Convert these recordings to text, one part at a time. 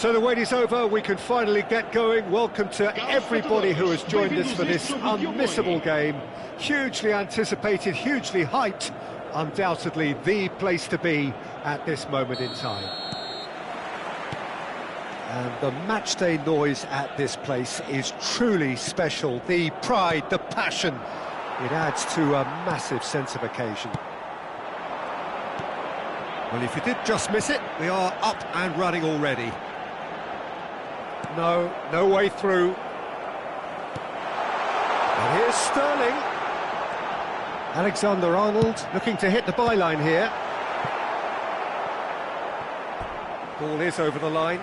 So the wait is over, we can finally get going. Welcome to everybody who has joined us for this unmissable game. Hugely anticipated, hugely hyped, undoubtedly the place to be at this moment in time. And the matchday noise at this place is truly special. The pride, the passion, it adds to a massive sense of occasion. Well, if you did just miss it, we are up and running already. No way through. And here's Sterling. Alexander-Arnold looking to hit the byline here. Ball is over the line.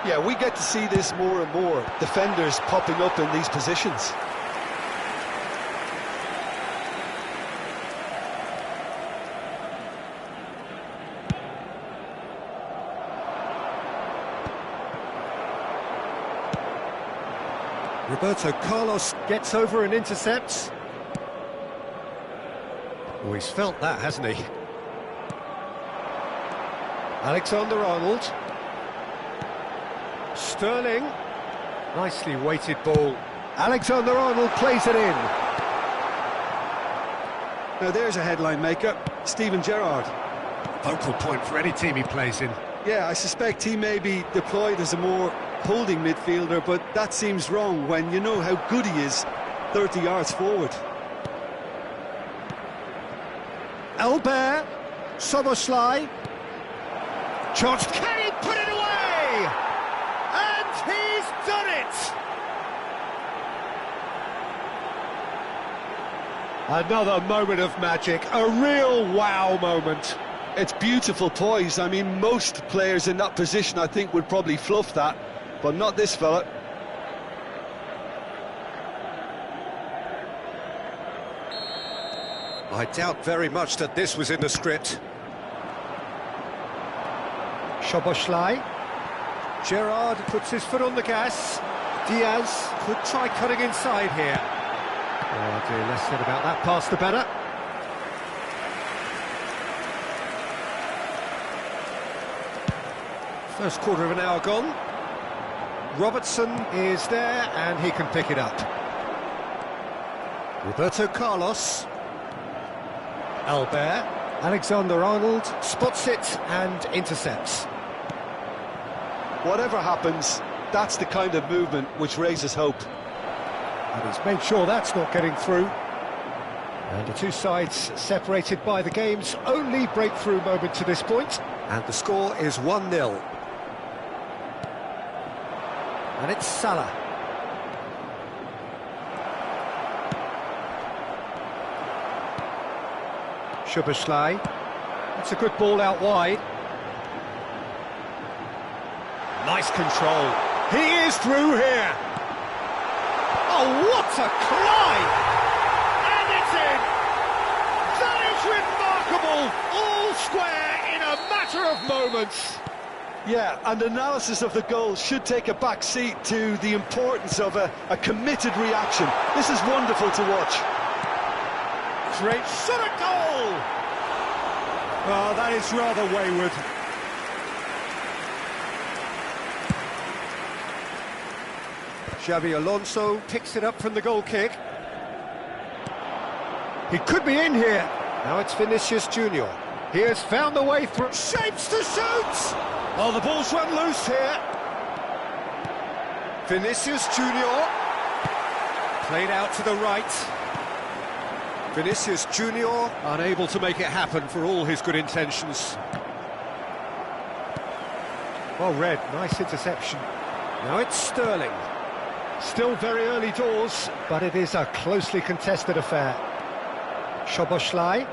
Yeah, we get to see this more and more. Defenders popping up in these positions. Roberto Carlos gets over and intercepts. Oh, he's felt that, hasn't he? Alexander-Arnold. Sterling. Nicely weighted ball. Alexander-Arnold plays it in. Now there's a headline maker, Steven Gerrard. Focal point for any team he plays in. Yeah, I suspect he may be deployed as a more holding midfielder, but that seems wrong when you know how good he is 30 yards forward. Albert, Soboslai. Chance, can he put it away? And he's done it! Another moment of magic, a real wow moment. It's beautiful poise. I mean, most players in that position, I think, would probably fluff that, but not this fella. I doubt very much that this was in the script. Soboslai. Gerrard puts his foot on the gas. Diaz could try cutting inside here. Oh dear, less said about that pass the better. First quarter of an hour gone. Robertson is there and he can pick it up. Roberto Carlos. Albert. Alexander-Arnold spots it and intercepts. Whatever happens, that's the kind of movement which raises hope. And he's made sure that's not getting through. And the two sides separated by the game's only breakthrough moment to this point. And the score is 1-0. And it's Salah. Szoboszlai. That's a good ball out wide. Nice control. He is through here. Oh, what a climb! And it's in! That is remarkable! All square in a matter of moments. Yeah, and analysis of the goal should take a back seat to the importance of a committed reaction. This is wonderful to watch. Great shot at goal! Oh, that is rather wayward. Xabi Alonso picks it up from the goal kick. He could be in here. Now it's Vinicius Junior. He has found the way through. Shapes to shoot! Oh, the ball's run loose here. Vinicius Junior. Played out to the right. Vinicius Junior unable to make it happen for all his good intentions. Well read, nice interception. Now it's Sterling. Still very early doors, but it is a closely contested affair. Szoboszlai.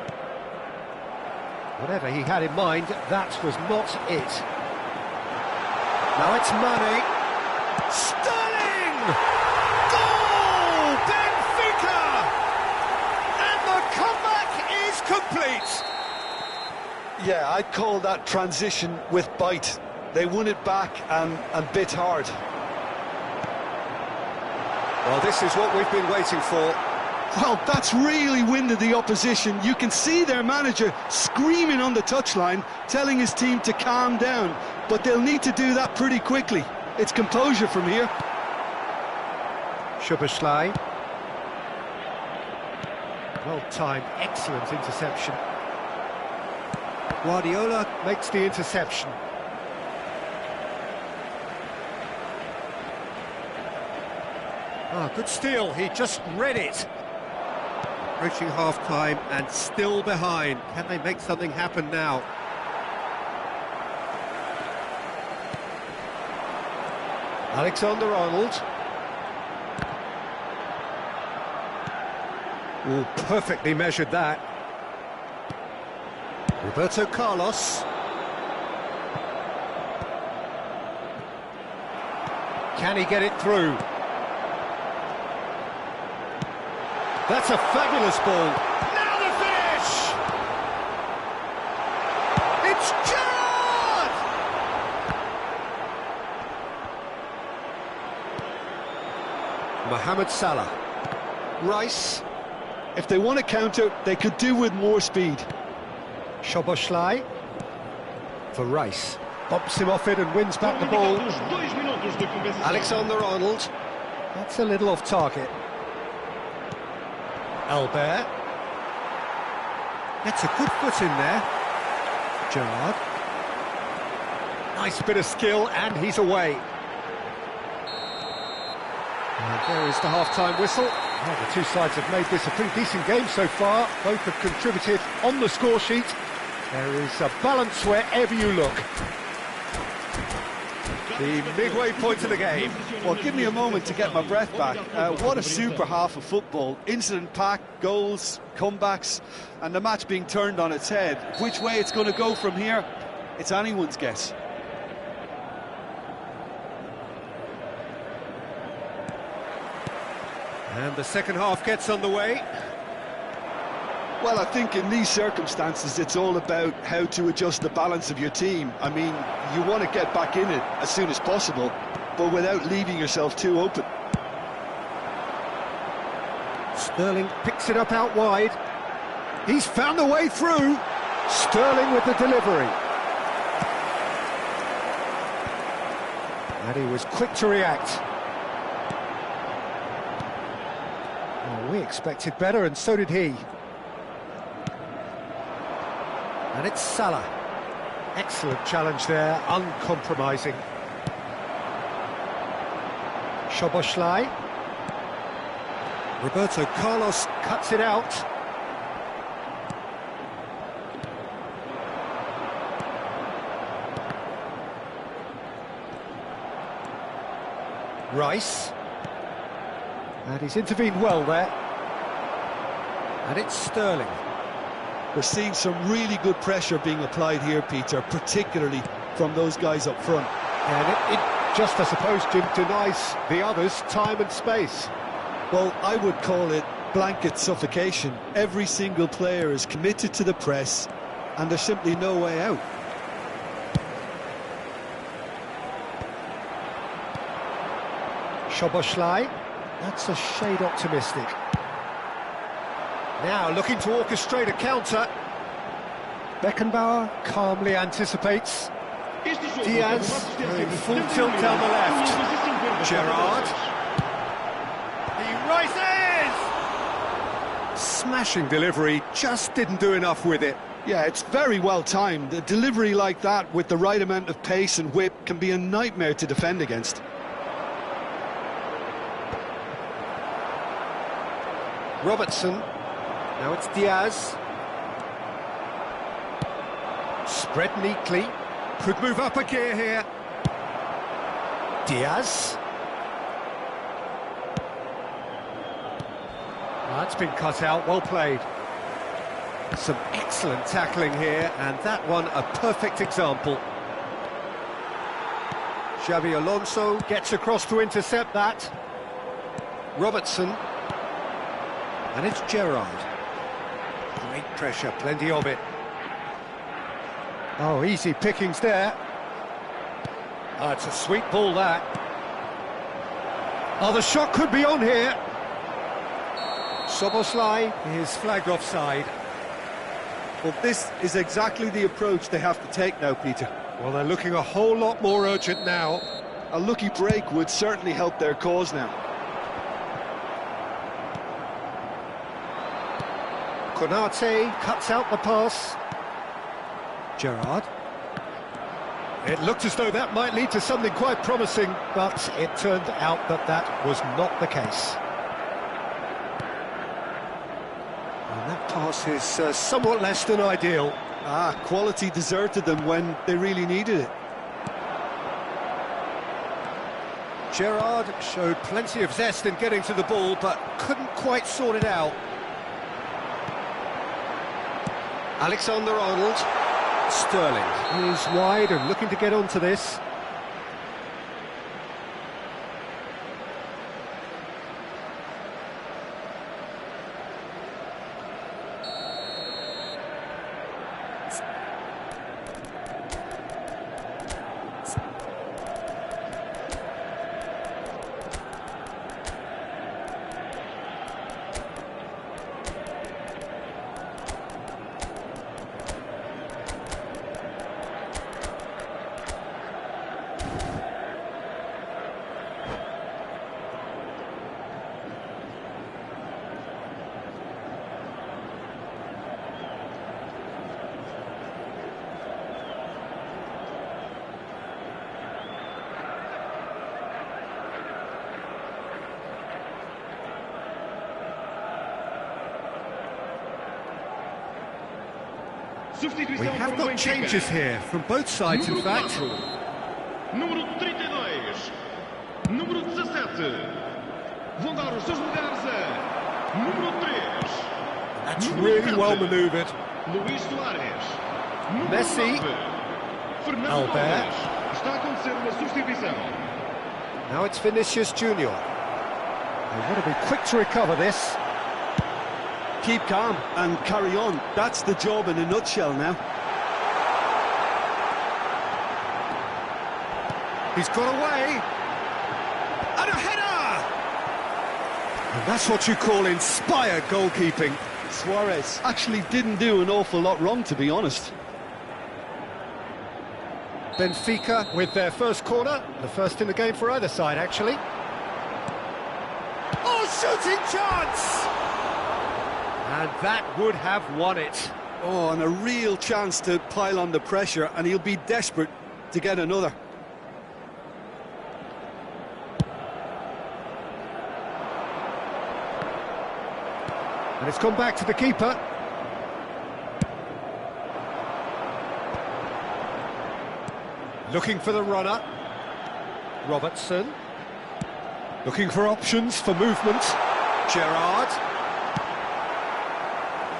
Whatever he had in mind, that was not it. Now it's Mane. Sterling! Goal! Benfica! And the comeback is complete. Yeah, I'd call that transition with bite. They won it back and bit hard. Well, this is what we've been waiting for. Well, that's really winded the opposition. You can see their manager screaming on the touchline, telling his team to calm down. But they'll need to do that pretty quickly. It's composure from here. Szoboszlai. Well-timed, excellent interception. Guardiola makes the interception. Ah, good steal, he just read it. Approaching half-time and still behind. Can they make something happen now? Alexander-Arnold. Oh, perfectly measured that. Roberto Carlos. Can he get it through? That's a fabulous ball. Now the finish! It's Gerrard! Mohamed Salah. Rice. If they want to counter, they could do with more speed. Szoboszlai for Rice. Bumps him off it and wins back the ball. Alexander-Arnold. That's a little off target. Albert. Gets a good foot in there. Gerrard. Nice bit of skill, and he's away. And there is the half-time whistle. Well, the two sides have made this a pretty decent game so far. Both have contributed on the score sheet. There is a balance wherever you look. The midway point of the game. Well, give me a moment to get my breath back. What a super half of football. Incident-packed, goals, comebacks, and the match being turned on its head. Which way it's going to go from here, it's anyone's guess. And the second half gets underway. Well, I think in these circumstances, it's all about how to adjust the balance of your team. I mean, you want to get back in it as soon as possible, but without leaving yourself too open. Sterling picks it up out wide. He's found a way through. Sterling with the delivery. And he was quick to react. Oh, we expected better, and so did he. And it's Salah. Excellent challenge there, uncompromising. Szoboszlai. Roberto Carlos cuts it out. Rice. And he's intervened well there. And it's Sterling. We're seeing some really good pressure being applied here, Peter, particularly from those guys up front. And it just, I suppose, Jim, denies the others time and space. Well, I would call it blanket suffocation. Every single player is committed to the press, and there's simply no way out. Szoboszlai. That's a shade optimistic. Now looking to orchestrate a counter. Beckenbauer calmly anticipates. Diaz going full tilt down the left. Gerrard. He rises! Smashing delivery, just didn't do enough with it. Yeah, it's very well timed. A delivery like that with the right amount of pace and whip can be a nightmare to defend against. Robertson. Now it's Diaz. Spread neatly. Could move up a gear here. Diaz. That's been cut out, well played. Some excellent tackling here, and that one a perfect example. Xabi Alonso gets across to intercept that. Robertson. And it's Gerrard. Great pressure, plenty of it. Oh, easy pickings there. Oh, it's a sweet ball, that. Oh, the shot could be on here. Soboslai is flagged offside. Well, this is exactly the approach they have to take now, Peter. Well, they're looking a whole lot more urgent now. A lucky break would certainly help their cause now. Konate cuts out the pass. Gerrard. It looked as though that might lead to something quite promising, but it turned out that that was not the case. And that pass is somewhat less than ideal. Quality deserted them when they really needed it. Gerrard showed plenty of zest in getting to the ball, but couldn't quite sort it out. Alexander-Arnold. Sterling is wide and looking to get onto this. We have got changes here, from both sides in fact. Número 32, número 17, vão dar os seus lugares a número 3. That's really well manoeuvred. Luís Soares, Messi, Fernando Albert. Está a acontecer uma substituição. Now it's Vinicius Junior. They want to be quick to recover this. Keep calm and carry on. That's the job in a nutshell now. He's got away. And a header! And that's what you call inspired goalkeeping. Suarez actually didn't do an awful lot wrong, to be honest. Benfica with their first corner. The first in the game for either side, actually. Oh, shooting chance! And that would have won it. Oh, and a real chance to pile on the pressure, and he'll be desperate to get another. And it's come back to the keeper. Looking for the runner. Robertson. Looking for options for movement. Gerrard.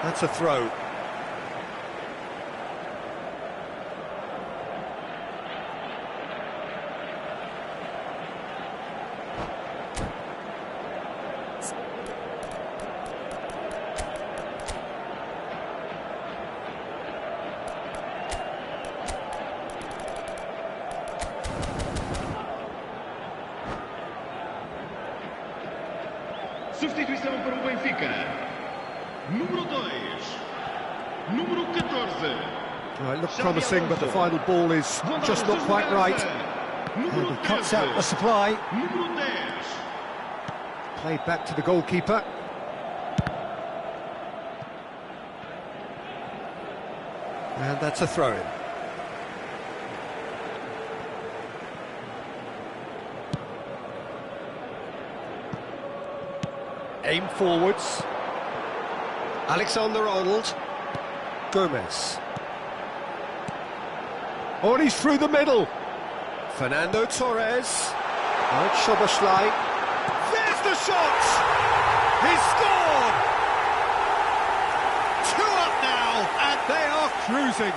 That's a throw. Substituição para o Benfica. Número 2. Número 14. Well, it looked promising, but the final ball is just not quite right. And he cuts out the supply. Número 10. Played back to the goalkeeper. And that's a throw-in. Aim forwards. Alexander-Arnold. Gomez. Oh, and he's through the middle. Fernando Torres. Right, Szoboszlai. There's the shot! He's scored! 2 up now, and they are cruising.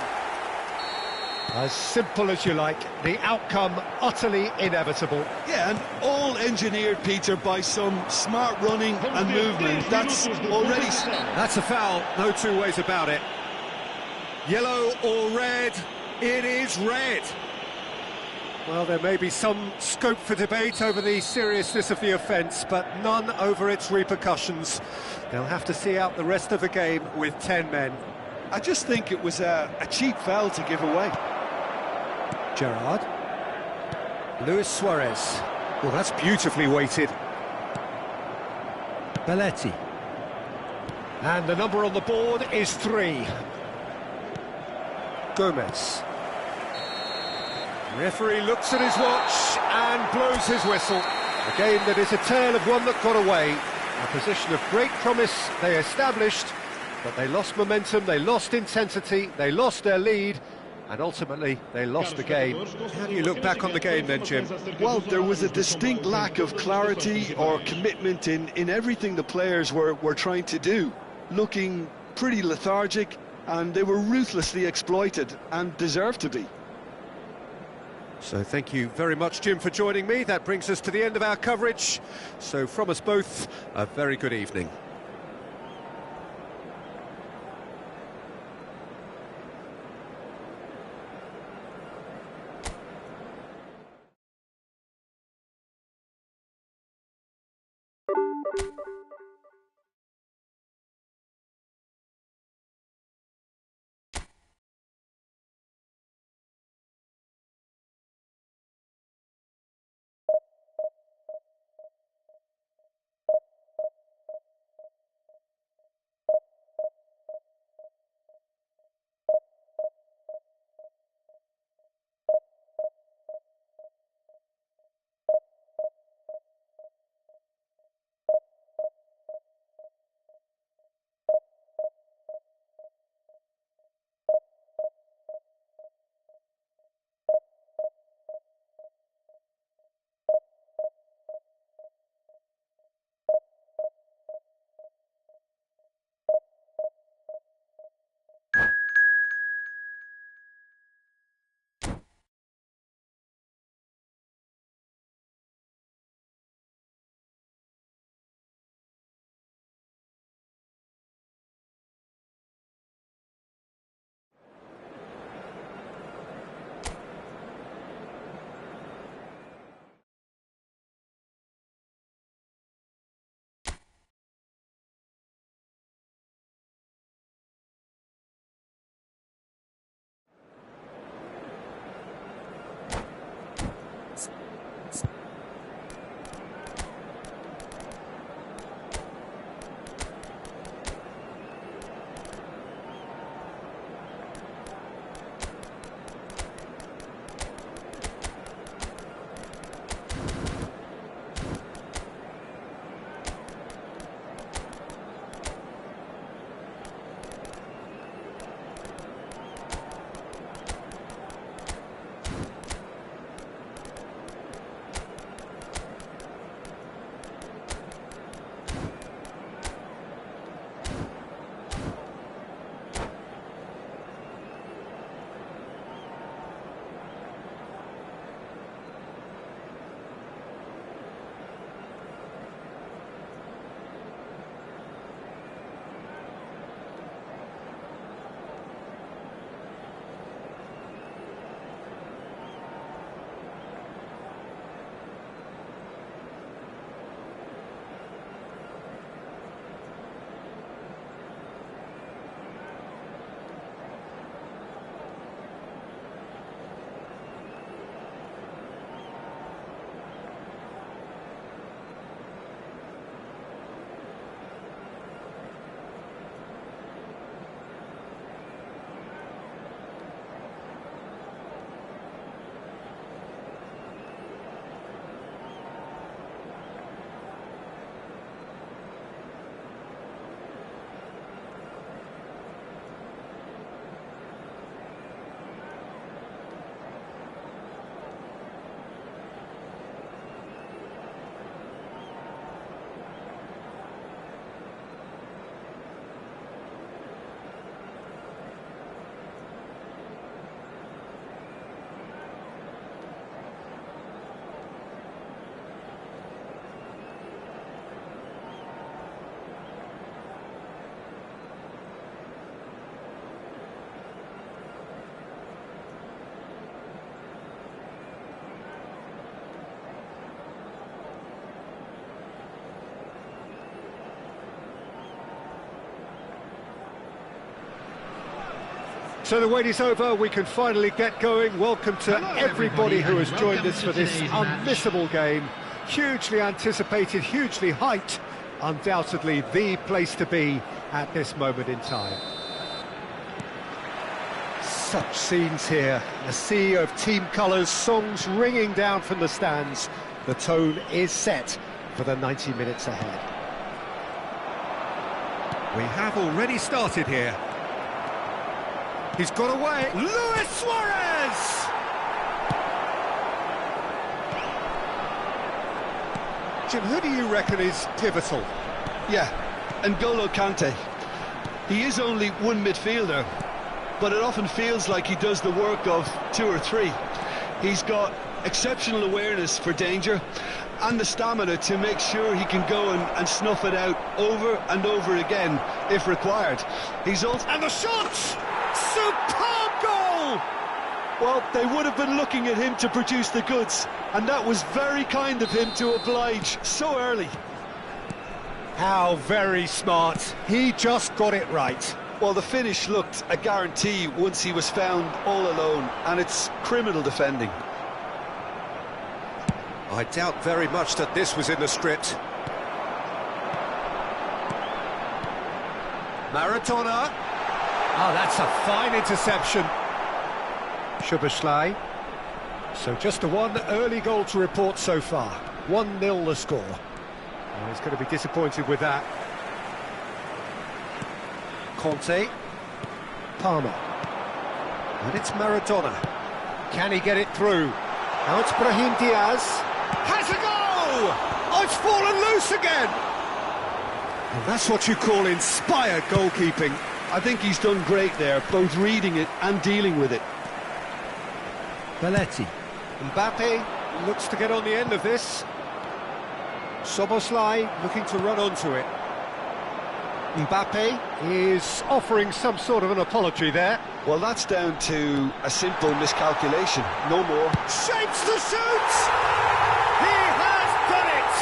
As simple as you like, the outcome utterly inevitable. Yeah, and all engineered, Peter, by some smart running and movement. That's already... That's a foul, no two ways about it. Yellow or red, it is red. Well, there may be some scope for debate over the seriousness of the offence, but none over its repercussions. They'll have to see out the rest of the game with 10 men. I just think it was a cheap foul to give away. Gerrard. Luis Suarez. Well, that's beautifully weighted. Belletti. And the number on the board is 3. Gomez. Referee looks at his watch and blows his whistle. A game that is a tale of one that got away. A position of great promise they established, but they lost momentum, they lost intensity, they lost their lead, and ultimately they lost the game. How do you look back on the game then, Jim? Well, there was a distinct lack of clarity or commitment in everything the players were trying to do. Looking pretty lethargic, and they were ruthlessly exploited and deserved to be. So thank you very much, Jim, for joining me. That brings us to the end of our coverage. So from us both, a very good evening. So the wait is over, we can finally get going. Welcome to everybody who has joined us for this unmissable game. Hugely anticipated, hugely hyped. Undoubtedly the place to be at this moment in time. Such scenes here, a sea of team colours, songs ringing down from the stands. The tone is set for the 90 minutes ahead. We have already started here. He's got away. Luis Suarez! Jim, who do you reckon is pivotal? Yeah, N'Golo Kante. He is only one midfielder, but it often feels like he does the work of two or three. He's got exceptional awareness for danger and the stamina to make sure he can go and snuff it out over and over again if required. He's also... And the shot! Superb goal! Well, they would have been looking at him to produce the goods, and that was very kind of him to oblige so early. How very smart. He just got it right. Well, the finish looked a guarantee once he was found all alone, and it's criminal defending. I doubt very much that this was in the script. Maradona. Oh, that's a fine interception. Szoboszlai. So just a one early goal to report so far. 1-0 the score. Oh, he's going to be disappointed with that. Conte. Palmer. And it's Maradona. Can he get it through? Now it's Brahim Diaz. Has a go! Oh, it's fallen loose again! And that's what you call inspired goalkeeping. I think he's done great there, both reading it and dealing with it. Belletti. Mbappe looks to get on the end of this. Szoboszlai looking to run onto it. Mbappe is offering some sort of an apology there. Well, that's down to a simple miscalculation, no more. Shapes the shoot! He has done it!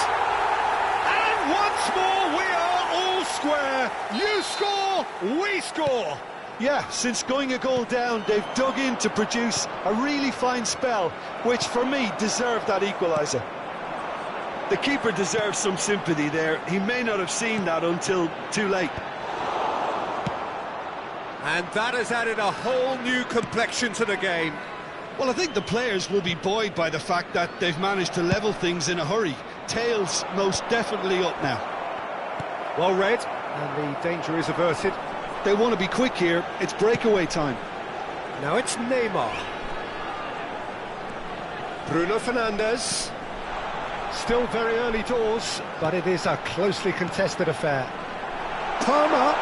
And once more we are all square. You score, we score. Yeah, since going a goal down, they've dug in to produce a really fine spell, which for me deserved that equaliser. The keeper deserves some sympathy there. He may not have seen that until too late. And that has added a whole new complexion to the game. Well, I think the players will be buoyed by the fact that they've managed to level things in a hurry. Tails most definitely up now. Well read, and the danger is averted. They want to be quick here. It's breakaway time. Now it's Neymar. Bruno Fernandes. Still very early doors, but it is a closely contested affair. Palmer.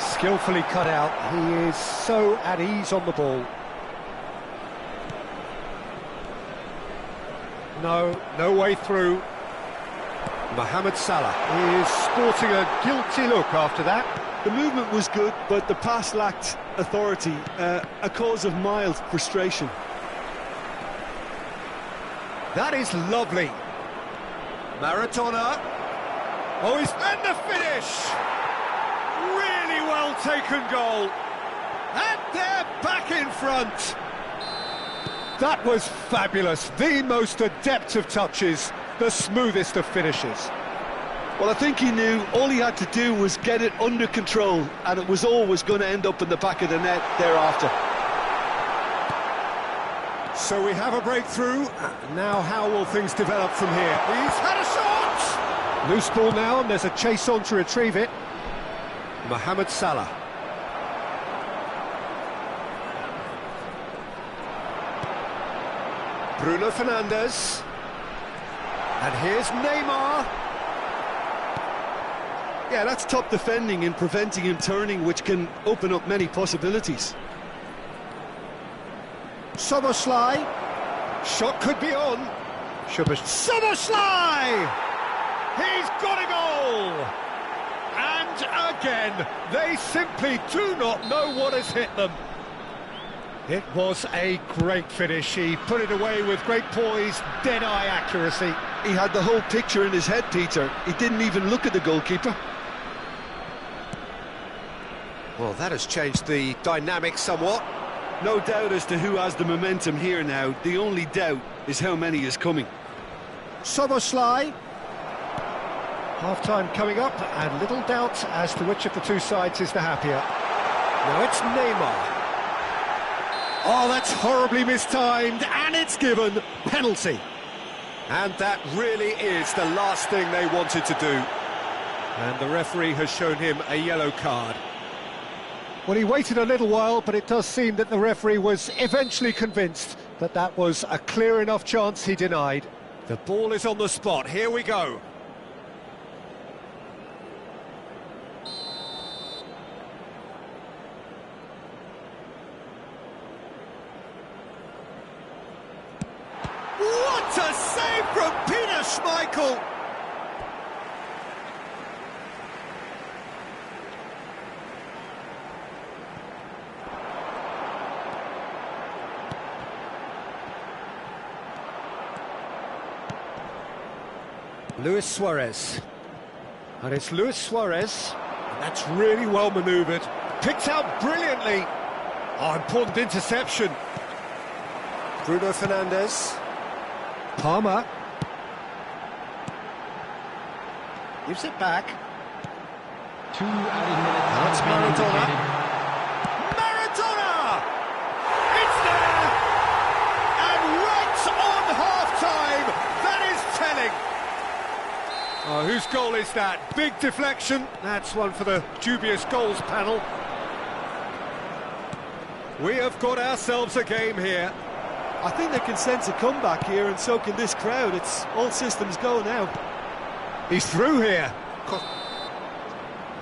Skillfully cut out. He is so at ease on the ball. No way through. Mohamed Salah is sporting a guilty look after that. The movement was good, but the pass lacked authority, a cause of mild frustration. That is lovely. Maradona. Oh, he's and the finish! Really well taken goal. And they're back in front. That was fabulous. The most adept of touches, the smoothest of finishes. Well, I think he knew all he had to do was get it under control, and it was always going to end up in the back of the net thereafter. So we have a breakthrough. Now how will things develop from here? He's had a shot! Loose ball now, and there's a chase on to retrieve it. Mohamed Salah. Bruno Fernandes. And here's Neymar. Yeah, that's top defending and preventing him turning, which can open up many possibilities. Szoboszlai. Shot could be on. Szoboszlai! He's got a goal! And again, they simply do not know what has hit them. It was a great finish. He put it away with great poise, dead-eye accuracy. He had the whole picture in his head, Peter. He didn't even look at the goalkeeper. Well, that has changed the dynamic somewhat. No doubt as to who has the momentum here now. The only doubt is how many is coming. Soboslai. Half-time coming up, and little doubt as to which of the two sides is the happier. Now it's Neymar. Oh, that's horribly mistimed, and it's given. Penalty. And that really is the last thing they wanted to do. And the referee has shown him a yellow card. Well, he waited a little while, but it does seem that the referee was eventually convinced that that was a clear enough chance he denied. The ball is on the spot. Here we go. What a save from Peter Schmeichel! Luis Suarez. And it's Luis Suarez. And that's really well manoeuvred. Picked out brilliantly. Oh, important interception. Bruno Fernandes. Palmer. Gives it back. 2 added minutes. That's Maradona. Maradona! It's there! And right on half-time, that is telling. Oh, whose goal is that? Big deflection. That's one for the dubious goals panel. We have got ourselves a game here. I think they can sense a comeback here, and so can this crowd. It's all systems go now. He's through here.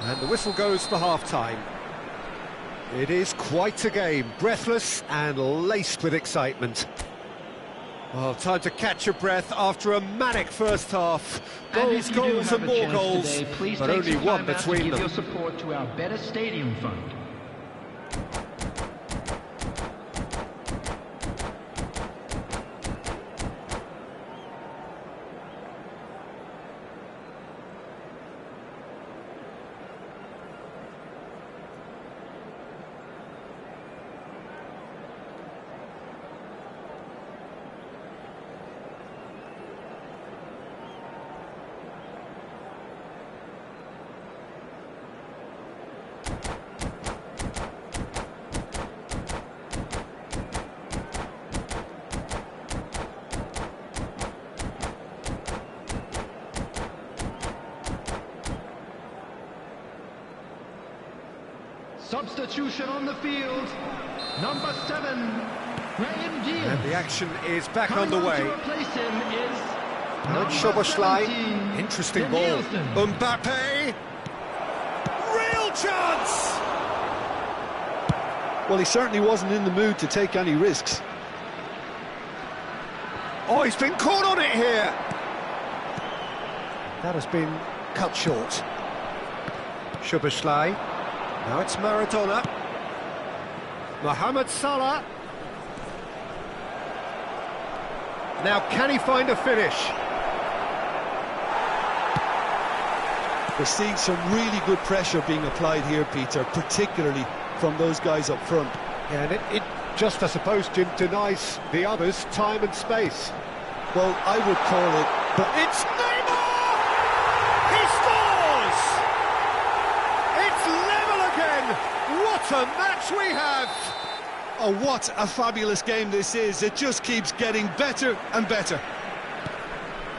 And the whistle goes for half-time. It is quite a game, breathless and laced with excitement. Well, time to catch your breath after a manic first half. Goals, goals and more goals, today, but only one between them. Give your support to our Better Stadium Fund. Substitution on the field, number 7, Graham Gill. And the action is back Coming underway. on to replace him is And number Soboslai, 17, interesting ball. Danielson. Mbappe, real chance! Well, he certainly wasn't in the mood to take any risks. Oh, he's been caught on it here. That has been cut short. Soboslai. Now it's Maradona. Mohamed Salah. Now can he find a finish? We're seeing some really good pressure being applied here, Peter, particularly from those guys up front. Yeah, and it just, I suppose, Jim, denies the others time and space. Well, I would call it... But it's Neymar! He scores! It's level again! What a match we have! Oh, what a fabulous game this is. It just keeps getting better and better.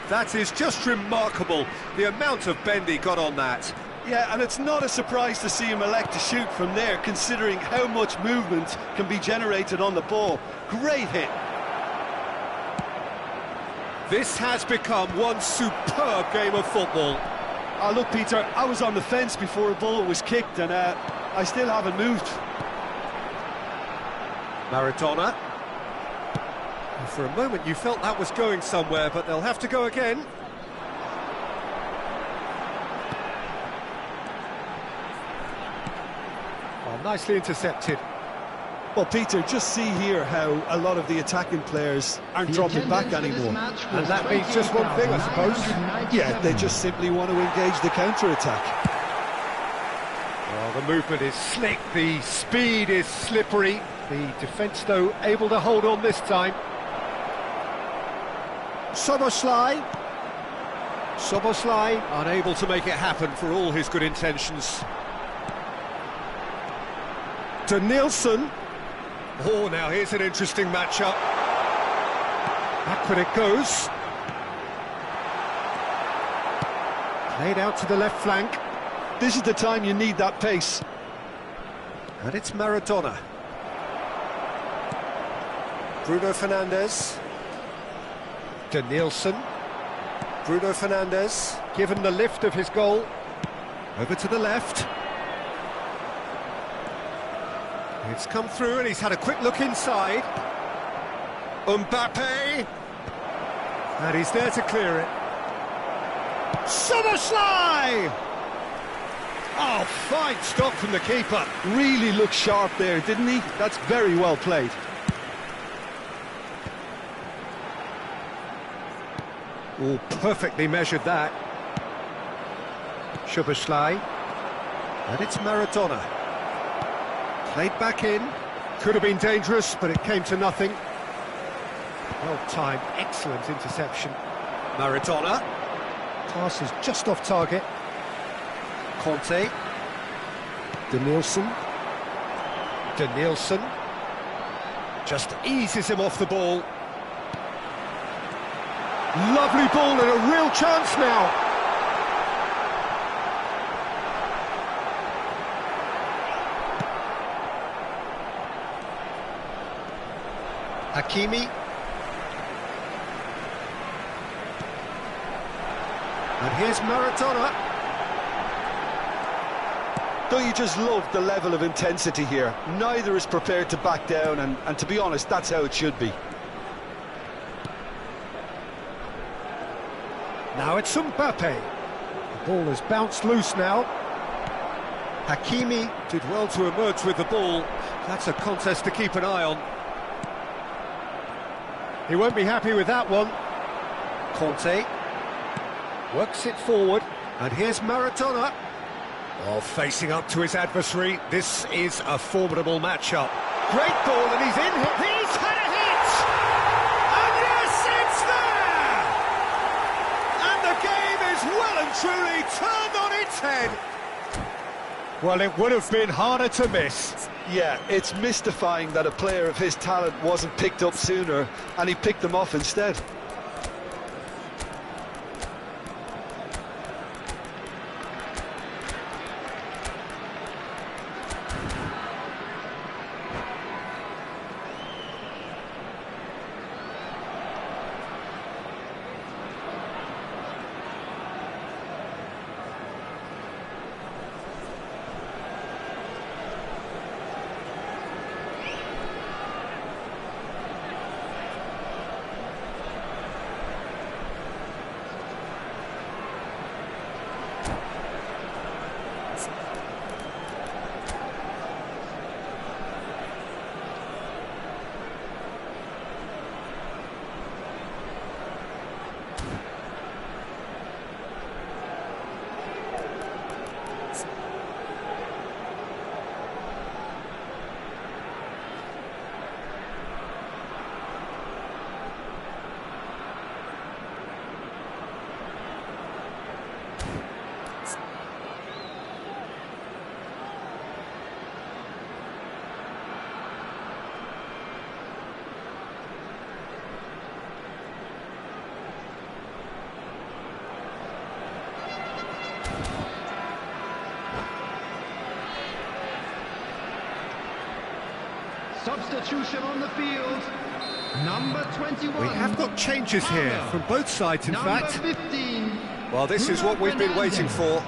That is just remarkable, the amount of bend he got on that. Yeah, and it's not a surprise to see him elect to shoot from there, considering how much movement can be generated on the ball. Great hit. This has become one superb game of football. Oh, look, Peter, I was on the fence before a ball was kicked, and I still haven't moved. Maradona. For a moment you felt that was going somewhere, but they'll have to go again. Oh, nicely intercepted. Well, Peter, just see here how a lot of the attacking players aren't The dropping back attendance for this anymore. match was And that means just one thing, I suppose. 28,997. Yeah, they just simply want to engage the counter-attack. Well, the movement is slick, the speed is slippery. The defence, though, able to hold on this time. Soboslai, unable to make it happen for all his good intentions. Danielson. Oh, now here's an interesting matchup. Backward it goes. Played out to the left flank. This is the time you need that pace. And it's Maradona. Bruno Fernandes. Danielson. Bruno Fernandes. Given the lift of his goal. Over to the left. It's come through and he's had a quick look inside. Mbappe. And he's there to clear it. Soboslai! Oh, fine stop from the keeper. Really looked sharp there, didn't he? That's very well played. Oh, perfectly measured that. Szoboszlai. And it's Maradona. Played back in. Could have been dangerous, but it came to nothing. Well timed, excellent interception. Maradona. Pass is just off target. Conte. Danielson. Just eases him off the ball. Lovely ball and a real chance now. Hakimi. And here's Maradona. Don't you just love the level of intensity here? Neither is prepared to back down, and to be honest, that's how it should be. Now it's Mbappe. The ball has bounced loose now. Hakimi did well to emerge with the ball. That's a contest to keep an eye on. He won't be happy with that one. Conte works it forward, and here's Maradona. Oh, facing up to his adversary. This is a formidable matchup. Great ball, and he's in here. He's had a hit! And yes, it's there! And the game is well and truly turned on its head. Well, it would have been harder to miss. Yeah, it's mystifying that a player of his talent wasn't picked up sooner, and he picked them off instead. Substitution on the field. Number 21. We have got changes here from both sides, in Number fact. 15. Well, this is what we've been waiting for.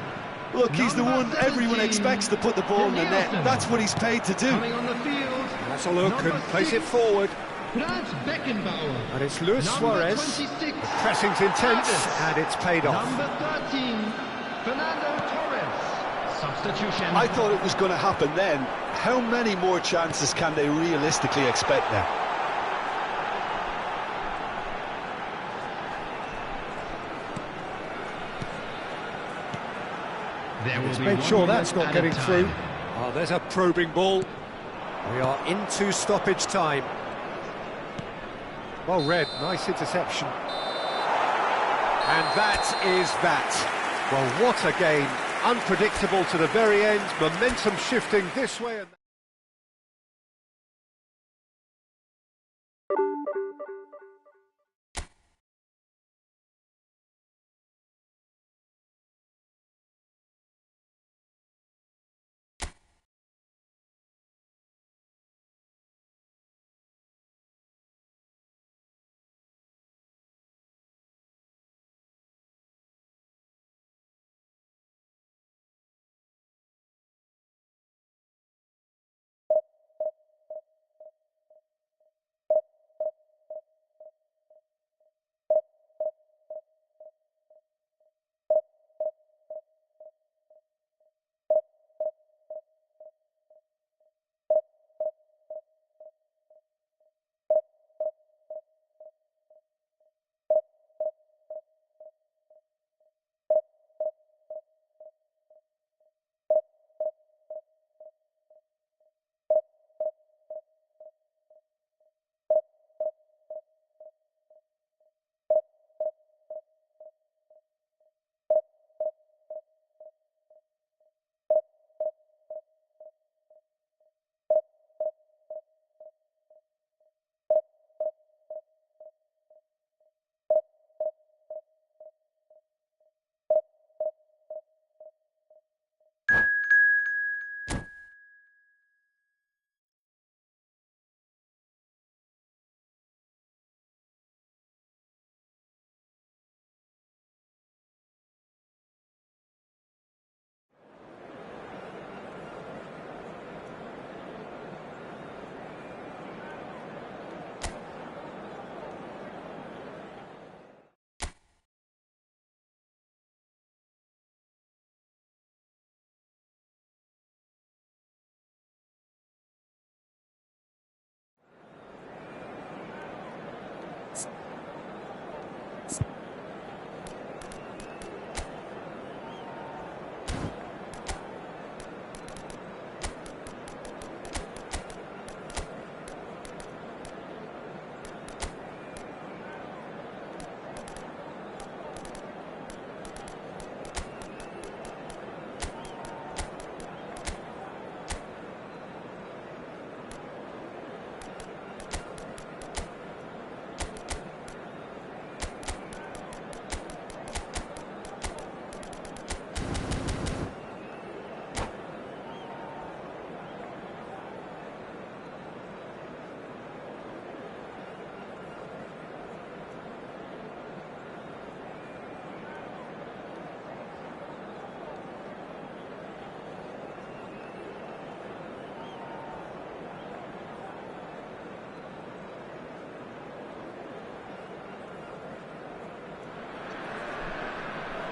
Look, he's the one everyone expects to put the ball in the net. That's what he's paid to do. Coming on the field. That's a look Number and plays it 6. forward. Franz Beckenbauer. And it's Luis Number Suarez. 26. Pressing's intense, and it's paid off. Number 13. Fernando Torres. Substitution. I thought it was going to happen then. How many more chances can they realistically expect now? There will He's be made 1 sure that's minute not at a getting through. time. Oh, there's a probing ball. We are into stoppage time. Well read, nice interception. And that is that. Well, what a game. Unpredictable to the very end, momentum shifting this way and that.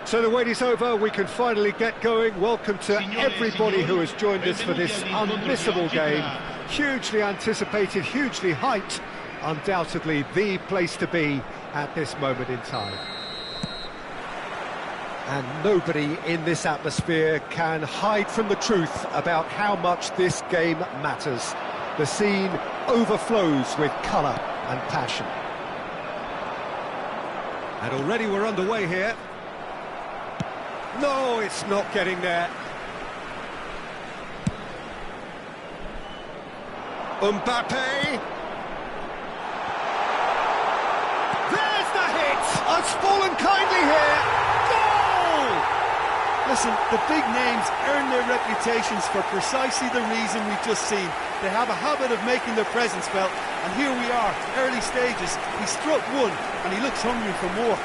So the wait is over, we can finally get going. Welcome to everybody who has joined us for this unmissable game. Hugely anticipated, hugely hyped. Undoubtedly the place to be at this moment in time. And nobody in this atmosphere can hide from the truth about how much this game matters. The scene overflows with colour and passion. And already we're underway here. No, it's not getting there. Mbappe. There's the hit! It's fallen kindly here. Goal! Listen, the big names earn their reputations for precisely the reason we've just seen. They have a habit of making their presence felt, and here we are, early stages. He struck one, and he looks hungry for more.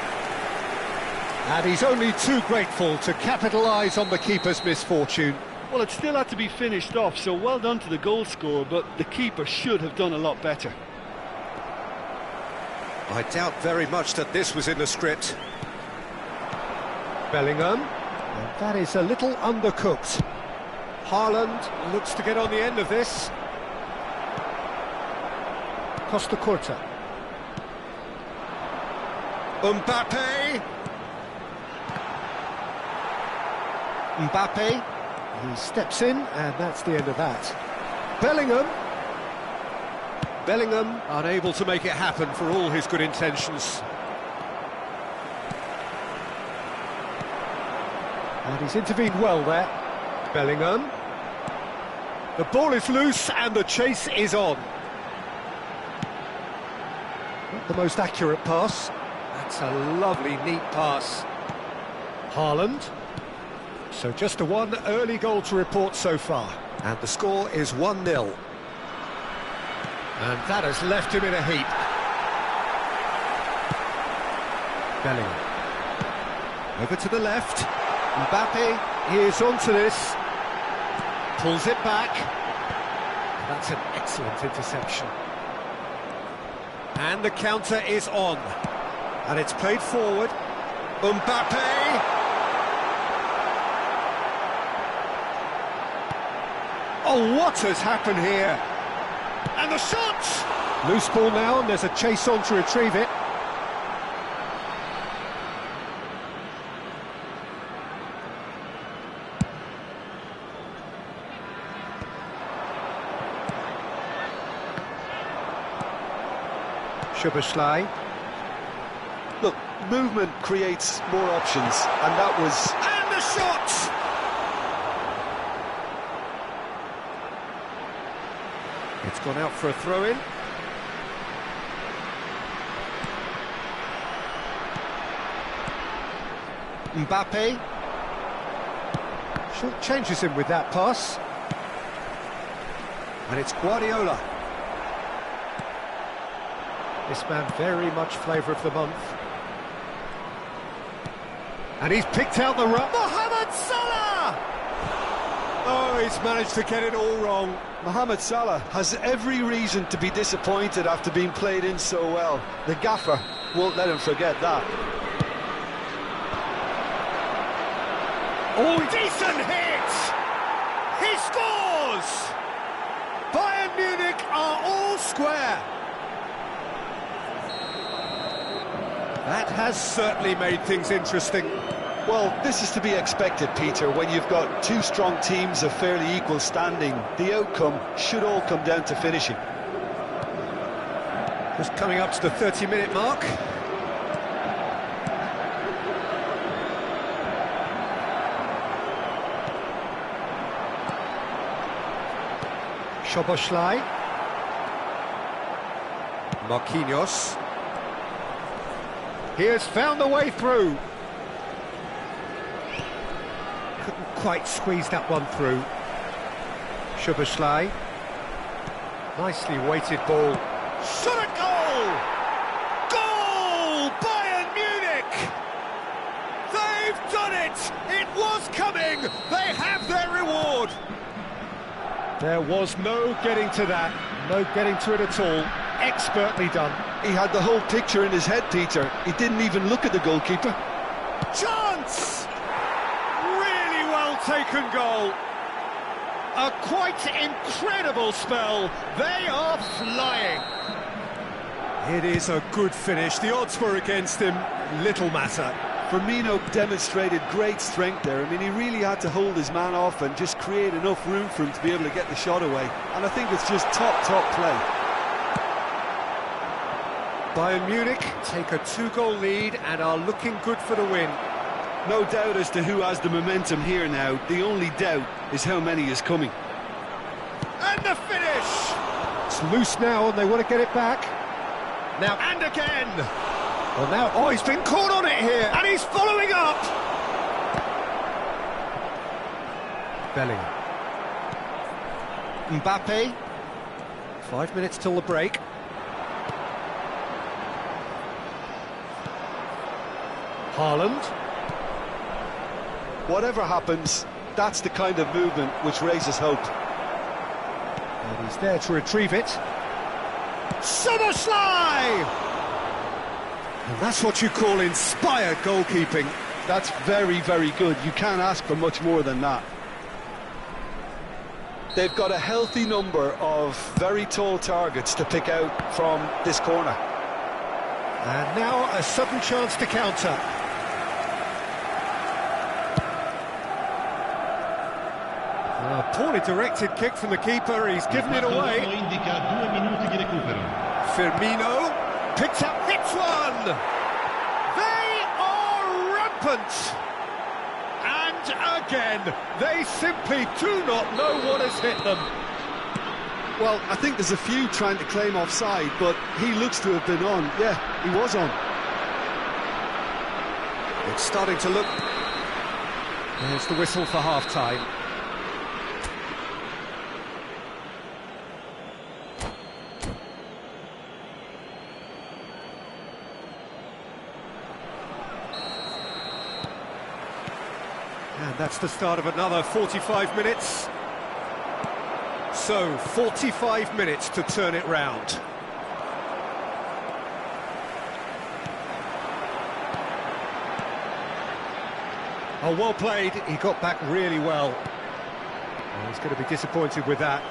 And he's only too grateful to capitalise on the keeper's misfortune. Well, it still had to be finished off, so well done to the goal scorer, but the keeper should have done a lot better. I doubt very much that this was in the script. Bellingham, and that is a little undercooked. Haaland looks to get on the end of this. Costa Curta. Mbappe. Mbappe, he steps in, and that's the end of that. Bellingham unable to make it happen for all his good intentions. And he's intervened well there. Bellingham. The ball is loose and the chase is on. Not the most accurate pass. That's a lovely, neat pass. Haaland. So just a one early goal to report so far. And the score is 1-0. And that has left him in a heap. Bellingham. Over to the left. Mbappe is onto this. Pulls it back. That's an excellent interception. And the counter is on. And it's played forward. Mbappe! Oh, what has happened here? And the shot! Loose ball now, and there's a chase on to retrieve it. Szoboszlai. Look, movement creates more options, and that was... And the shot! It's gone out for a throw-in. Mbappe. Short changes him with that pass. And it's Guardiola. This man very much flavour of the month. And he's picked out the run. Mohamed Salah! Oh, he's managed to get it all wrong. Mohamed Salah has every reason to be disappointed after being played in so well. The gaffer won't let him forget that. Oh, decent hit! He scores! Bayern Munich are all square. That has certainly made things interesting. Well, this is to be expected, Peter, when you've got two strong teams of fairly equal standing. The outcome should all come down to finishing. Just coming up to the 30-minute mark. Szoboszlai. Marquinhos. He has found the way through. Couldn't quite squeeze that one through. Szoboszlai. Nicely weighted ball. Shot at goal! Goal! Bayern Munich! They've done it! It was coming! They have their reward! There was no getting to that. No getting to it at all. Expertly done. He had the whole picture in his head, Peter. He didn't even look at the goalkeeper. Chance! Really well taken goal. A quite incredible spell. They are flying. It is a good finish. The odds were against him. Little matter. Firmino demonstrated great strength there. I mean, he really had to hold his man off and just create enough room for him to be able to get the shot away. And I think it's just top play. Bayern Munich take a 2-goal lead and are looking good for the win. No doubt as to who has the momentum here now. The only doubt is how many is coming. And the finish! It's loose now and they want to get it back. Now and again! Well now, oh, he's been caught on it here, and he's following up! Bellingham. Mbappe. 5 minutes till the break. Haaland. Whatever happens, that's the kind of movement which raises hope. And he's there to retrieve it. Szoboszlai! And that's what you call inspired goalkeeping. That's very, very good. You can't ask for much more than that. They've got a healthy number of very tall targets to pick out from this corner. And now a sudden chance to counter. A poorly directed kick from the keeper, he's given it away. Indica 2 minuti di recupero. Firmino picks up, hits one! They are rampant! And again, they simply do not know what has hit them. Well, I think there's a few trying to claim offside, but he looks to have been on. Yeah, he was on. It's starting to look... There's the whistle for half-time. And that's the start of another 45 minutes. So, 45 minutes to turn it round. Oh, well played. He got back really well. Oh, he's going to be disappointed with that.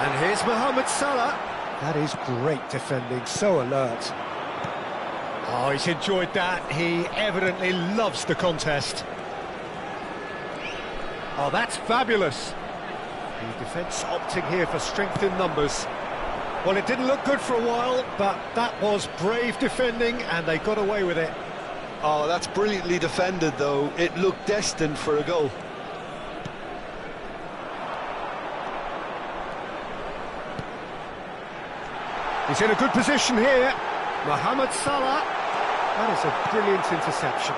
And here's Mohamed Salah. That is great defending, so alert. Oh, he's enjoyed that. He evidently loves the contest. Oh, that's fabulous. The defence opting here for strength in numbers. Well, it didn't look good for a while, but that was brave defending, and they got away with it. Oh, that's brilliantly defended, though. It looked destined for a goal. He's in a good position here. Mohamed Salah. That is a brilliant interception.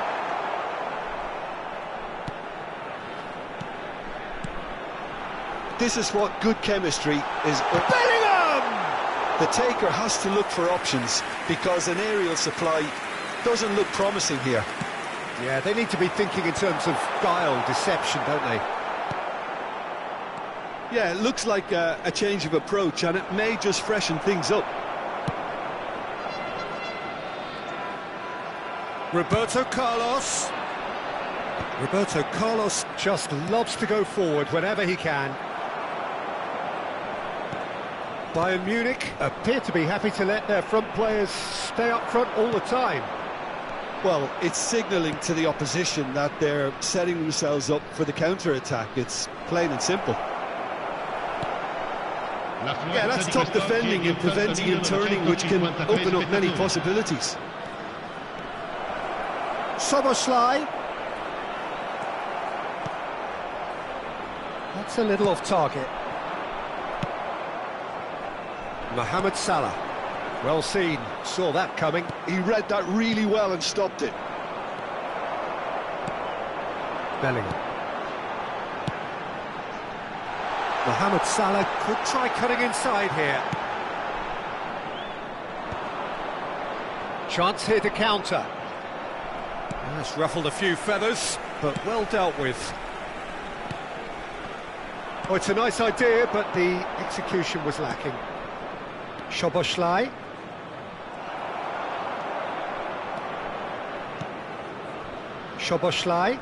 This is what good chemistry is. Bellingham! The taker has to look for options because an aerial supply doesn't look promising here. Yeah, they need to be thinking in terms of guile, deception, don't they? Yeah, it looks like a change of approach, and it may just freshen things up. Roberto Carlos. Roberto Carlos just loves to go forward whenever he can. Bayern Munich appear to be happy to let their front players stay up front all the time. Well, it's signalling to the opposition that they're setting themselves up for the counter-attack. It's plain and simple. Yeah, that's top defending and preventing and turning, which can open up many possibilities. Szoboszlai. That's a little off target. Mohamed Salah. Well seen, saw that coming. He read that really well and stopped it. Bellingham. Mohamed Salah could try cutting inside here. Chance here to counter. That's ruffled a few feathers, but well dealt with. Oh, it's a nice idea, but the execution was lacking. Szoboszlai. Szoboszlai.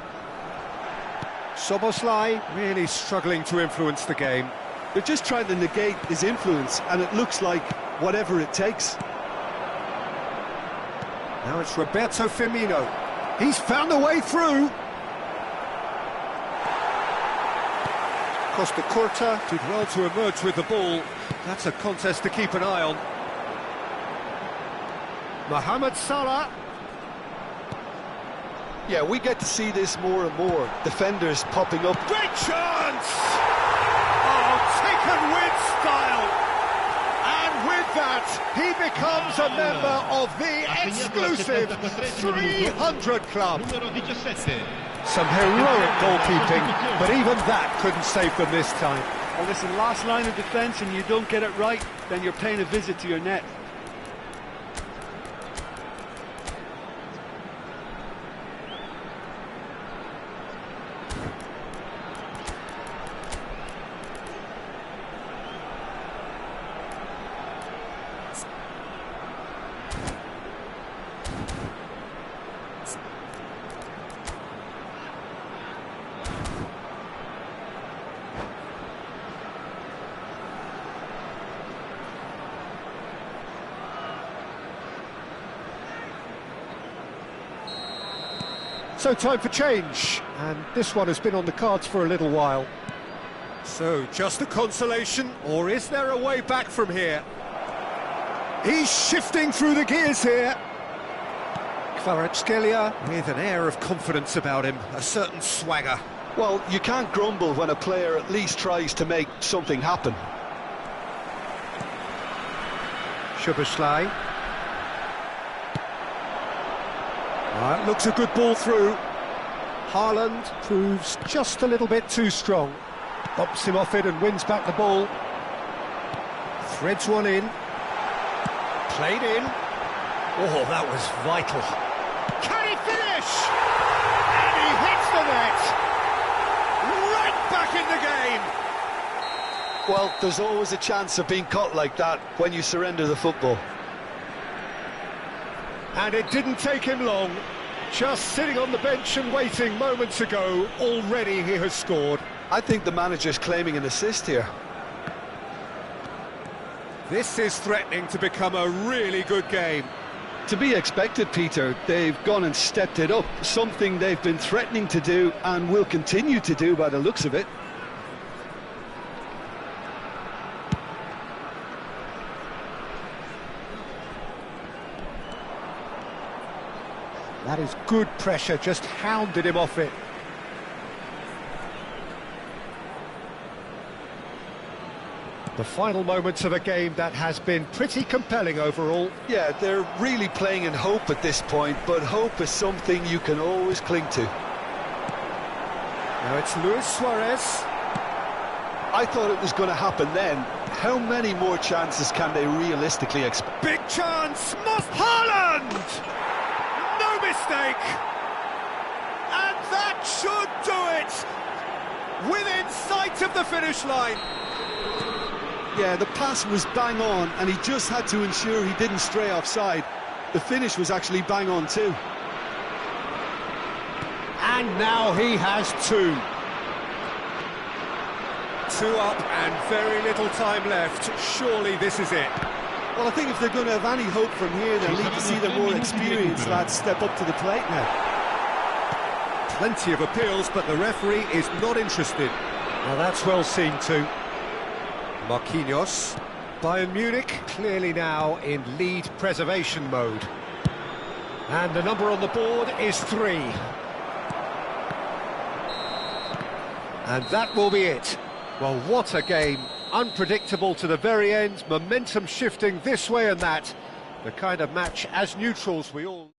Szoboszlai really struggling to influence the game. They're just trying to negate his influence, and it looks like whatever it takes. Now it's Roberto Firmino. He's found a way through. Costa Curta did well to emerge with the ball. That's a contest to keep an eye on. Mohamed Salah. Yeah, we get to see this more and more. Defenders popping up. Great chance! Oh, taken with style. And with that, he becomes a member of the exclusive 300 Club. Numero 17. Some heroic goalkeeping, but even that couldn't save them this time. Well, listen, last line of defence and you don't get it right, then you're paying a visit to your net. So time for change, and this one has been on the cards for a little while. So, just a consolation, or is there a way back from here? He's shifting through the gears here. Kvaratskhelia with an air of confidence about him, a certain swagger. Well, you can't grumble when a player at least tries to make something happen. Szoboszlai. That looks a good ball through. Haaland proves just a little bit too strong. Bumps him off it and wins back the ball. Threads one in. Played in. Oh, that was vital. Can he finish? And he hits the net. Right back in the game. Well, there's always a chance of being caught like that when you surrender the football. And it didn't take him long. Just sitting on the bench and waiting moments ago, already he has scored. I think the manager's claiming an assist here. This is threatening to become a really good game. To be expected, Peter. They've gone and stepped it up, something they've been threatening to do and will continue to do by the looks of it. That is good pressure, just hounded him off it. The final moments of a game that has been pretty compelling overall. Yeah, they're really playing in hope at this point, but hope is something you can always cling to. Now it's Luis Suarez. I thought it was going to happen then. How many more chances can they realistically expect? Big chance, must Haaland! No mistake! And that should do it! Within sight of the finish line. Yeah, the pass was bang on, and he just had to ensure he didn't stray offside. The finish was actually bang on too. And now he has two. Two up and very little time left. Surely this is it. Well, I think if they're going to have any hope from here, they'll need to see the more experienced lads step up to the plate now. Plenty of appeals, but the referee is not interested. Now that's well seen too. Marquinhos. Bayern Munich clearly now in lead preservation mode. And the number on the board is 3. And that will be it. Well, what a game. Unpredictable to the very end, momentum shifting this way and that. The kind of match, as neutrals, we all...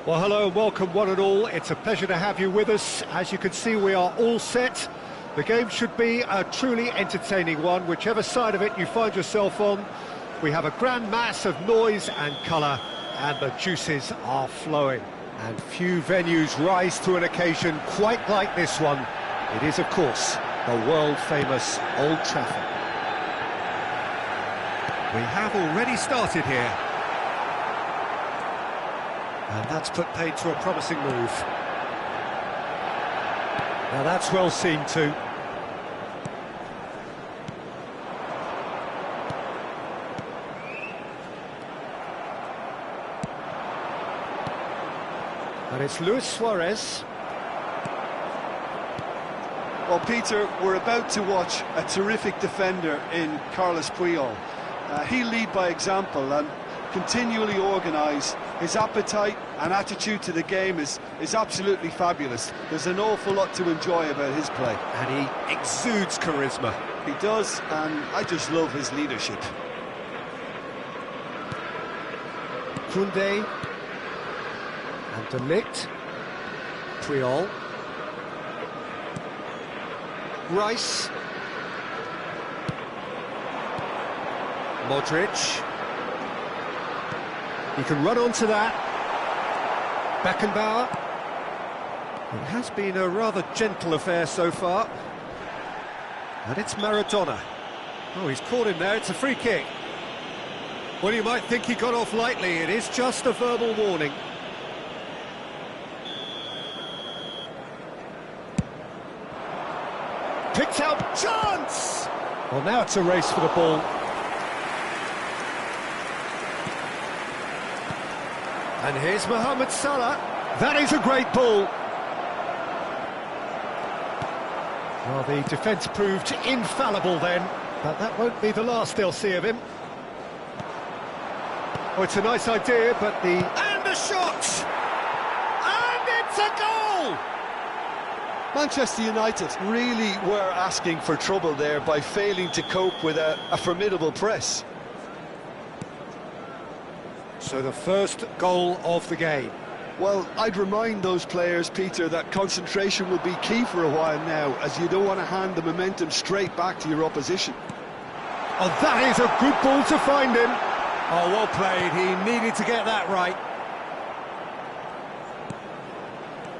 Well, hello and welcome one and all. It's a pleasure to have you with us. As you can see, we are all set. The game should be a truly entertaining one, whichever side of it you find yourself on. We have a grand mass of noise and colour, and the juices are flowing. And few venues rise to an occasion quite like this one. It is, of course, the world-famous Old Trafford. We have already started here. And that's put paid to a promising move. Now that's well seen too. And it's Luis Suarez. Well, Peter, we're about to watch a terrific defender in Carlos Puyol. He'll lead by example and continually organise. His appetite and attitude to the game is absolutely fabulous. There's an awful lot to enjoy about his play. And he exudes charisma. He does, and I just love his leadership. Koundé. And De Ligt. Puyol. Rice. Modric. He can run onto that. Beckenbauer. It has been a rather gentle affair so far. And it's Maradona. Oh, he's caught him there. It's a free kick. Well, you might think he got off lightly. It is just a verbal warning. Picked out, chance! Well, now it's a race for the ball. And here's Mohamed Salah. That is a great ball. Well, the defence proved infallible then, but that won't be the last they'll see of him. Oh, it's a nice idea, but the... And the shot! And it's a goal! Manchester United really were asking for trouble there by failing to cope with a formidable press. So the first goal of the game. Well, I'd remind those players, Peter, that concentration will be key for a while now, as you don't want to hand the momentum straight back to your opposition. Oh, that is a good ball to find him. Oh, well played. He needed to get that right.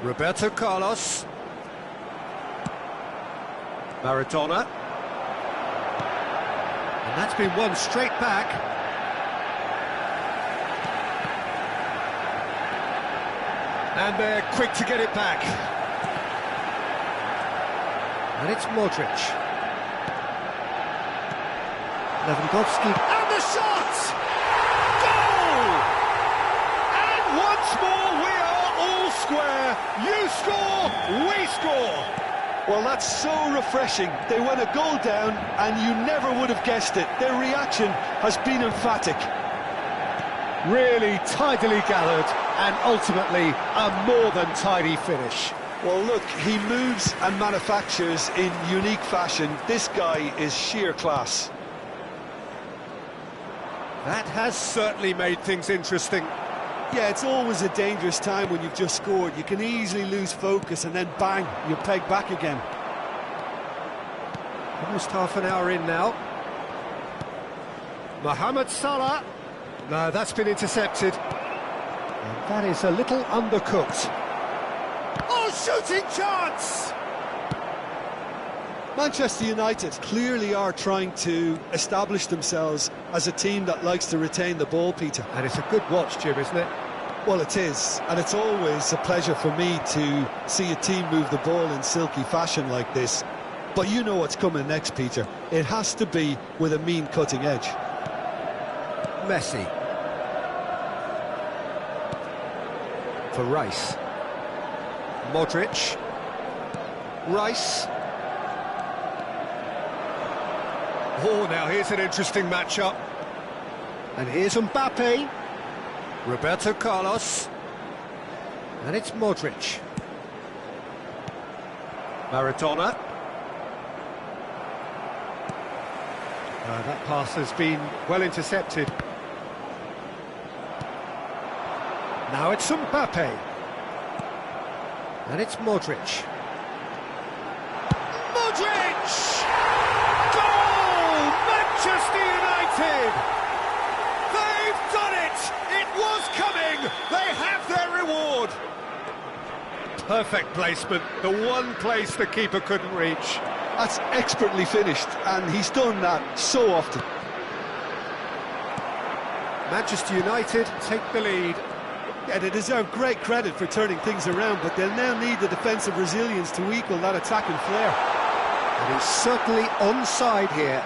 Roberto Carlos. Maradona. And that's been won straight back. And they're quick to get it back. And it's Modric. Lewandowski. And the shot! Goal! And once more we are all square. You score, we score. Well, that's so refreshing. They went a goal down and you never would have guessed it. Their reaction has been emphatic. Really tidily gathered and ultimately a more than tidy finish. Well, look, he moves and manufactures in unique fashion. This guy is sheer class. That has certainly made things interesting. Yeah, it's always a dangerous time when you've just scored. You can easily lose focus and then bang, you're pegged back again. Almost half an hour in now. Mohamed Salah. No, that's been intercepted. And that is a little undercooked. Oh, shooting chance! Manchester United clearly are trying to establish themselves as a team that likes to retain the ball, Peter. And it's a good watch, Jim, isn't it? Well, it is, and it's always a pleasure for me to see a team move the ball in silky fashion like this. But you know what's coming next, Peter. It has to be with a mean cutting edge. Messi. For Rice. Modric. Rice. Oh, now here's an interesting matchup. And here's Mbappe. Roberto Carlos. And it's Modric. Maradona. That pass has been well intercepted. Now it's Mbappe. And it's Modric. Modric! Goal! Manchester United! They've done it! It was coming! They have their reward! Perfect placement, the one place the keeper couldn't reach. That's expertly finished, and he's done that so often. Manchester United take the lead. Yeah, they deserve great credit for turning things around, but they'll now need the defensive resilience to equal that attacking flair. And he's certainly onside here.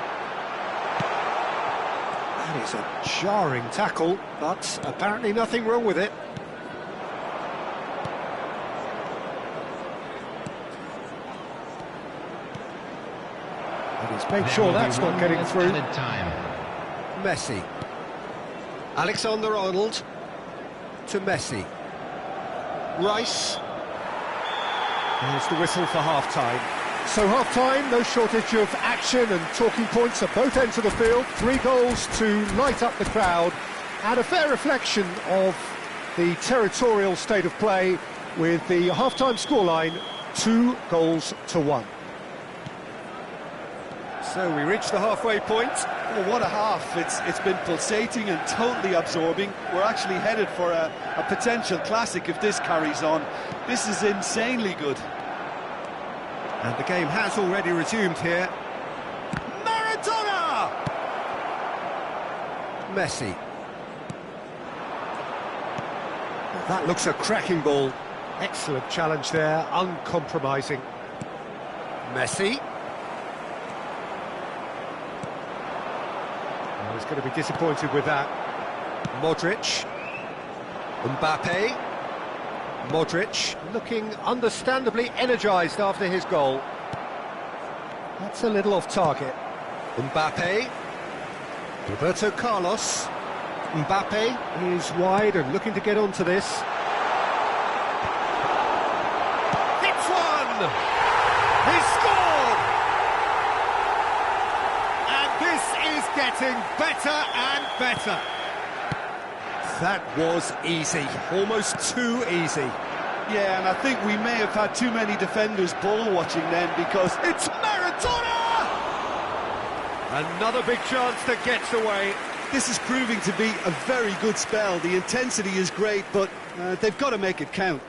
That is a jarring tackle, but apparently nothing wrong with it. And he's made sure that's not getting through. Messi. Alexander-Arnold to Messi. Rice. There's the whistle for half-time. So half-time, no shortage of action and talking points at both ends of the field. 3 goals to light up the crowd, and a fair reflection of the territorial state of play with the half-time scoreline 2-1. So we reach the halfway point. Well, what a half. It's been pulsating and totally absorbing. We're actually headed for a potential classic if this carries on. This is insanely good. And the game has already resumed here. Maradona! Messi. That looks a cracking ball. Excellent challenge there, uncompromising. Messi. Oh, he's going to be disappointed with that. Modric. Mbappe. Modric looking understandably energised after his goal. That's a little off target. Mbappe. Roberto Carlos. Mbappe is wide and looking to get onto this. Hits one! He scored! And this is getting better and better. That was easy, almost too easy. Yeah, and I think we may have had too many defenders ball watching then, because It's Maradona! Another big chance that gets away. this is proving to be a very good spell. The intensity is great, but they've got to make it count.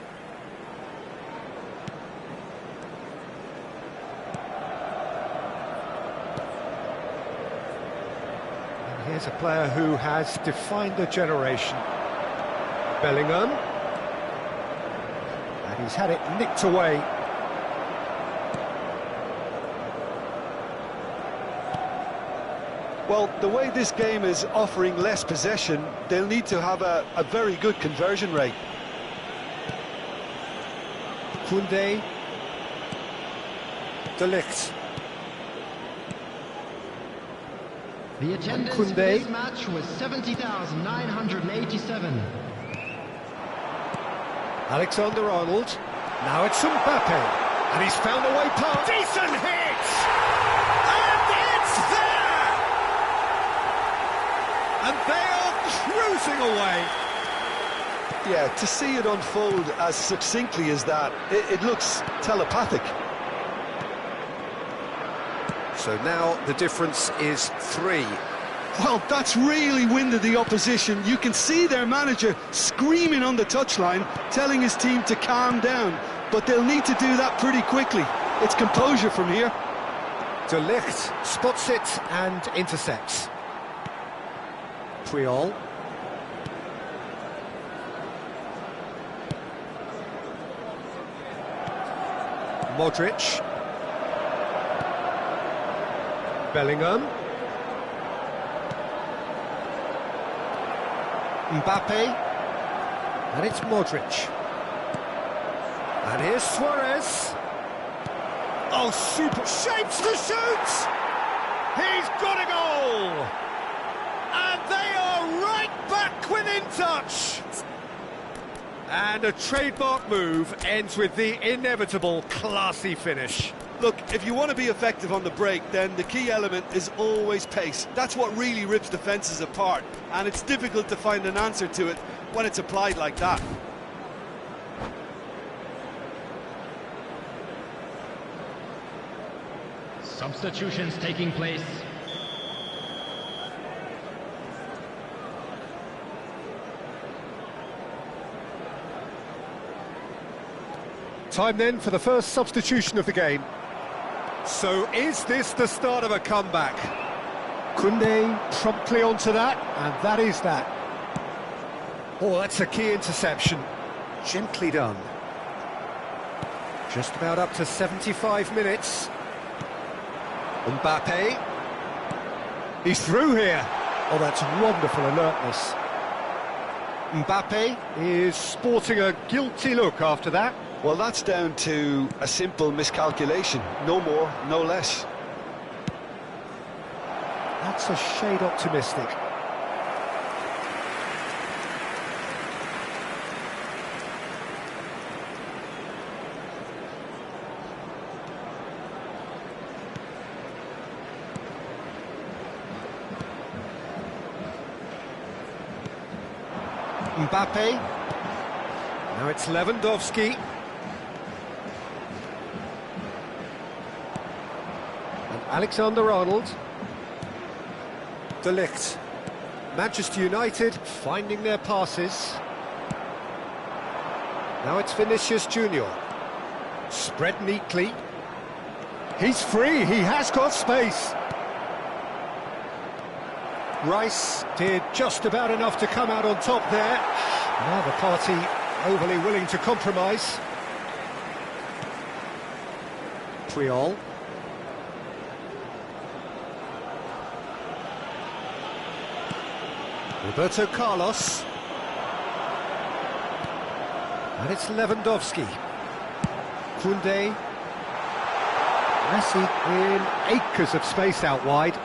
Here's a player who has defined a generation. Bellingham. And he's had it nicked away. Well, the way this game is offering less possession, they'll need to have a very good conversion rate. Koundé. De Ligt. The attendance for this match was 70,987. Alexander-Arnold. Now it's Mbappe. And he's found a way past. Decent hit! And it's there! And they are cruising away. Yeah, to see it unfold as succinctly as that, it looks telepathic. So now the difference is 3. Well, that's really winded the opposition. You can see their manager screaming on the touchline, telling his team to calm down. But they'll need to do that pretty quickly. It's composure from here. De Ligt spots it and intercepts. Puyol. Modric. Bellingham. Mbappe. And it's Modric. And here's Suarez. Oh, super shapes to shoot! He's got a goal! And they are right back within touch! And a trademark move ends with the inevitable classy finish. Look, if you want to be effective on the break, then the key element is always pace. That's what really rips defences apart, and it's difficult to find an answer to it when it's applied like that. Substitutions taking place. Time then for the first substitution of the game. So is this the start of a comeback? Koundé promptly onto that, and that is that. Oh, that's a key interception. Gently done. Just about up to 75 minutes. Mbappe. He's through here. Oh, that's wonderful alertness. Mbappe is sporting a guilty look after that. Well, that's down to a simple miscalculation. No more, no less. That's a shade optimistic. Mbappe. Now it's Lewandowski. And Alexander-Arnold. De Ligt. Manchester United finding their passes. Now it's Vinicius Junior. Spread neatly. He's free, he has got space. Rice did just about enough to come out on top there. Now the party overly willing to compromise. Puyol. Roberto Carlos. And it's Lewandowski. Koundé. Messi in acres of space out wide.